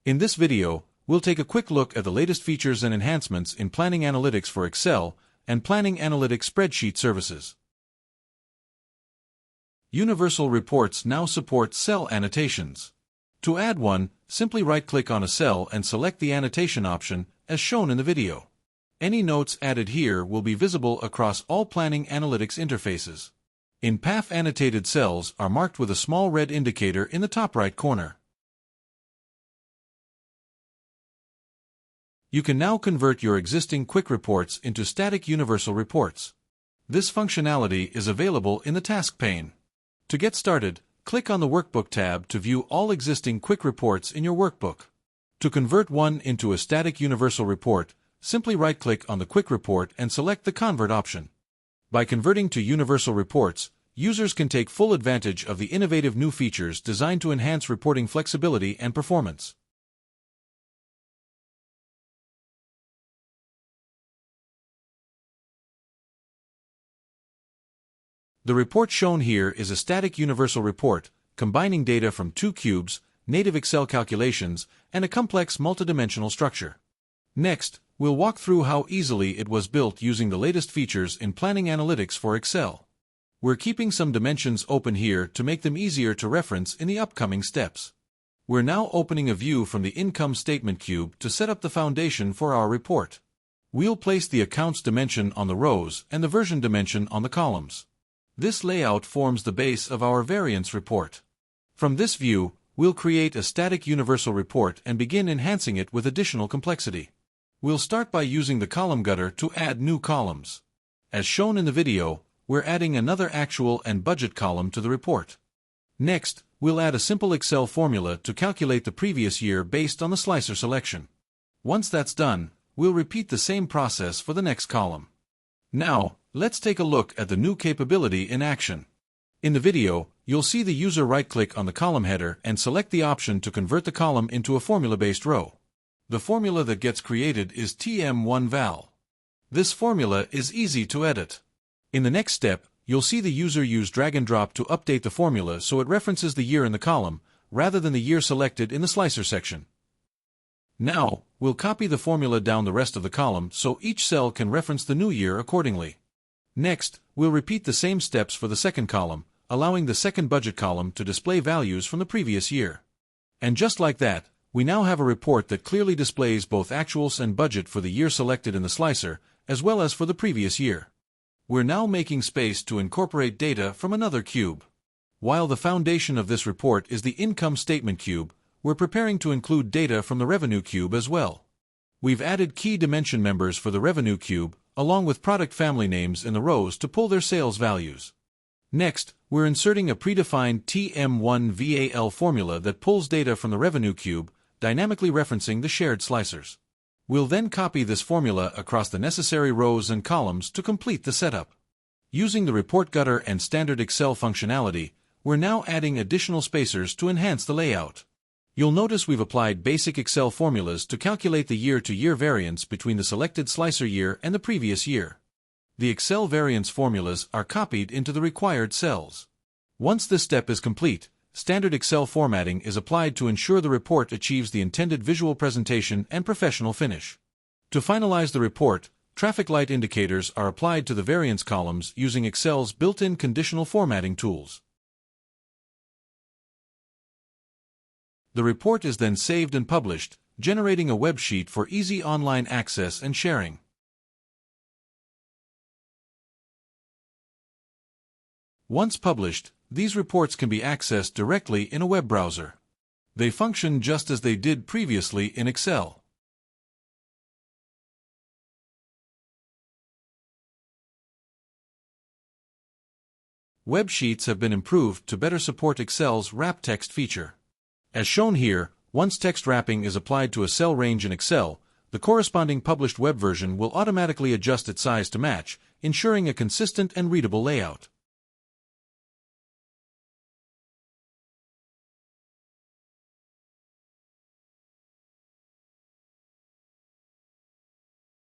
In this video, we'll take a quick look at the latest features and enhancements in Planning Analytics for Excel and Planning Analytics Spreadsheet services. Universal Reports now support cell annotations. To add one, simply right-click on a cell and select the annotation option, as shown in the video. Any notes added here will be visible across all Planning Analytics interfaces. In PAfE, annotated cells are marked with a small red indicator in the top right corner. You can now convert your existing quick reports into static universal reports. This functionality is available in the task pane. To get started, click on the Workbook tab to view all existing quick reports in your workbook. To convert one into a static universal report, simply right-click on the quick report and select the Convert option. By converting to universal reports, users can take full advantage of the innovative new features designed to enhance reporting flexibility and performance. The report shown here is a static universal report, combining data from two cubes, native Excel calculations, and a complex multidimensional structure. Next, we'll walk through how easily it was built using the latest features in Planning Analytics for Excel. We're keeping some dimensions open here to make them easier to reference in the upcoming steps. We're now opening a view from the Income Statement cube to set up the foundation for our report. We'll place the Accounts dimension on the rows and the Version dimension on the columns. This layout forms the base of our variance report. From this view, we'll create a static universal report and begin enhancing it with additional complexity. We'll start by using the column gutter to add new columns. As shown in the video, we're adding another actual and budget column to the report. Next, we'll add a simple Excel formula to calculate the previous year based on the slicer selection. Once that's done, we'll repeat the same process for the next column. Now, let's take a look at the new capability in action. In the video, you'll see the user right-click on the column header and select the option to convert the column into a formula-based row. The formula that gets created is TM1val. This formula is easy to edit. In the next step, you'll see the user use drag and drop to update the formula so it references the year in the column, rather than the year selected in the slicer section. Now, we'll copy the formula down the rest of the column so each cell can reference the new year accordingly. Next, we'll repeat the same steps for the second column, allowing the second budget column to display values from the previous year. And just like that, we now have a report that clearly displays both actuals and budget for the year selected in the slicer, as well as for the previous year. We're now making space to incorporate data from another cube. While the foundation of this report is the Income Statement cube, we're preparing to include data from the Revenue cube as well. We've added key dimension members for the Revenue cube, along with product family names in the rows to pull their sales values. Next, we're inserting a predefined TM1val formula that pulls data from the Revenue cube, dynamically referencing the shared slicers. We'll then copy this formula across the necessary rows and columns to complete the setup. Using the Report Gutter and standard Excel functionality, we're now adding additional spacers to enhance the layout. You'll notice we've applied basic Excel formulas to calculate the year-to-year variance between the selected slicer year and the previous year. The Excel variance formulas are copied into the required cells. Once this step is complete, standard Excel formatting is applied to ensure the report achieves the intended visual presentation and professional finish. To finalize the report, traffic light indicators are applied to the variance columns using Excel's built-in conditional formatting tools. The report is then saved and published, generating a web sheet for easy online access and sharing. Once published, these reports can be accessed directly in a web browser. They function just as they did previously in Excel. Web sheets have been improved to better support Excel's wrap text feature. As shown here, once text wrapping is applied to a cell range in Excel, the corresponding published web version will automatically adjust its size to match, ensuring a consistent and readable layout.